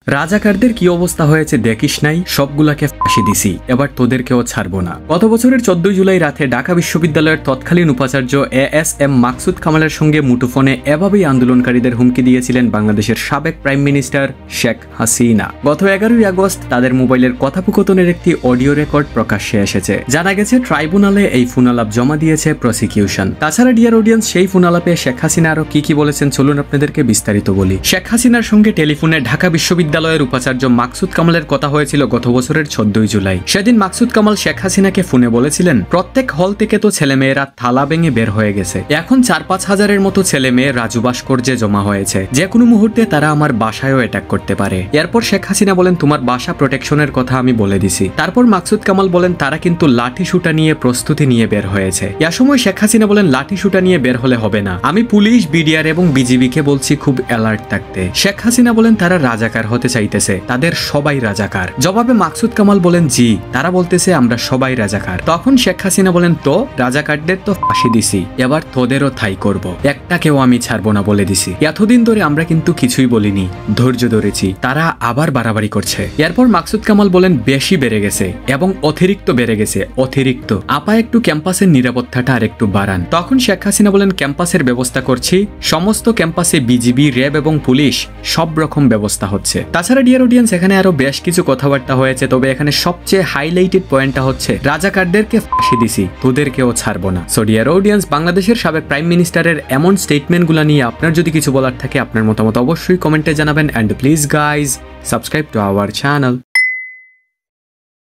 রাজাকারদের কি অবস্থা হয়েছে দেখিস নাই, সবগুলাকে ফাঁসি দিছি, এবার তোদেরকেও ছাড়বো না। গত বছরের 14 জুলাই রাতে ঢাকা বিশ্ববিদ্যালয়ের তৎকালীন উপাচার্য এএসএম মাকসুদ কামালের সঙ্গে মুঠোফোনে এভাবেই আন্দোলনকারীদের হুমকি দিয়েছিলেন বাংলাদেশের সাবেক প্রাইম মিনিস্টার শেখ হাসিনা। গত 11ই আগস্ট তাদের মোবাইলের কথোপকথনের একটি অডিও রেকর্ড প্রকাশ্যে এসেছে। জানা গেছে ট্রাইব্যুনালে এই ফোনালাপ জমা দিয়েছে প্রসিকিউশন। তাছাড়া ডিয়ার অডিয়েন্স, সেই ফোনালাপে শেখ হাসিনা আরো কি বলেছেন চলুন আপনাদেরকে বিস্তারিত বলি। শেখ হাসিনার সঙ্গে টেলিফোনে ঢাকা বিশ্ববিদ্যালয়ের উপাচার্য মাকসুদ কামালের কথা হয়েছিল গত বছরের 14 জুলাই। সেদিন মাকসুদ কামাল শেখ হাসিনাকে ফোনে বলেছিলেন, প্রত্যেক হল থেকে তো ছেলেমেয়েরা থালা ভেঙে বের হয়ে গেছে, এখন 4-5 হাজারের মতো ছেলে মেয়ে রাজু ভাস্কর্যে জমা হয়েছে, যে কোনো মুহূর্তে তারা আমার বাসায়ও অ্যাটাক করতে পারে। এরপর শেখ হাসিনা বলেন, তোমার বাসা প্রোটেকশনের কথা আমি বলে দিছি। তারপর মাকসুদ কামাল বলেন, তারা কিন্তু লাঠি শুটা নিয়ে প্রস্তুতি নিয়ে বের হয়েছে। এ সময় শেখ হাসিনা বলেন, লাঠি শুটা নিয়ে বের হলে হবে না, আমি পুলিশ, বিডিআর এবং বিজিবিকে বলছি খুব অ্যালার্ট থাকতে। শেখ হাসিনা বলেন, তারা রাজাকার হতে চাইতেছে, তাদের সবাই রাজাকার। জবাবে মাকসুদ কামাল বলেন, জি, তারা বলতেছে আমরা সবাই রাজাকার। তখন শেখ হাসিনা বলেন, তো রাজাকারদের তো ফাঁসি দিছি, এবার তোদেরও থাই করব, একটাকেও আমি ছাড়বো না বলে দিছি। এতদিন ধরে আমরা কিন্তু কিছুই বলিনি, ধৈর্য ধরেছি, তারা আবার বাড়াবাড়ি করছে। এরপর মাকসুদ কামাল বলেন, বেশি বেড়ে গেছে এবং অতিরিক্ত বেড়ে গেছে, অতিরিক্ত। আপা একটু ক্যাম্পাসের নিরাপত্তাটা আর একটু বাড়ান। তখন শেখ হাসিনা বলেন, ক্যাম্পাসের ব্যবস্থা করছি, সমস্ত ক্যাম্পাসে বিজিবি, র্যাব এবং পুলিশ সব রকম ব্যবস্থা হচ্ছে। তাছাড়া ডিয়ার অডিয়েন্স, এখানে আরো বেশ কিছু কথাবার্তা হয়েছে, তবে এখানে সবচেয়ে হাইলাইটেড পয়েন্টটা হচ্ছে রাজাকারদেরকে ফাঁসি দিছি, তোদেরকেও ছাড়বো না। সো ডিয়ার অডিয়েন্স, বাংলাদেশের সাবেক প্রাইম মিনিস্টারের এমন স্টেটমেন্টগুলো নিয়ে আপনার যদি কিছু বলার থাকে, আপনার মতামত অবশ্যই কমেন্টে জানাবেন। And please guys, subscribe to our channel.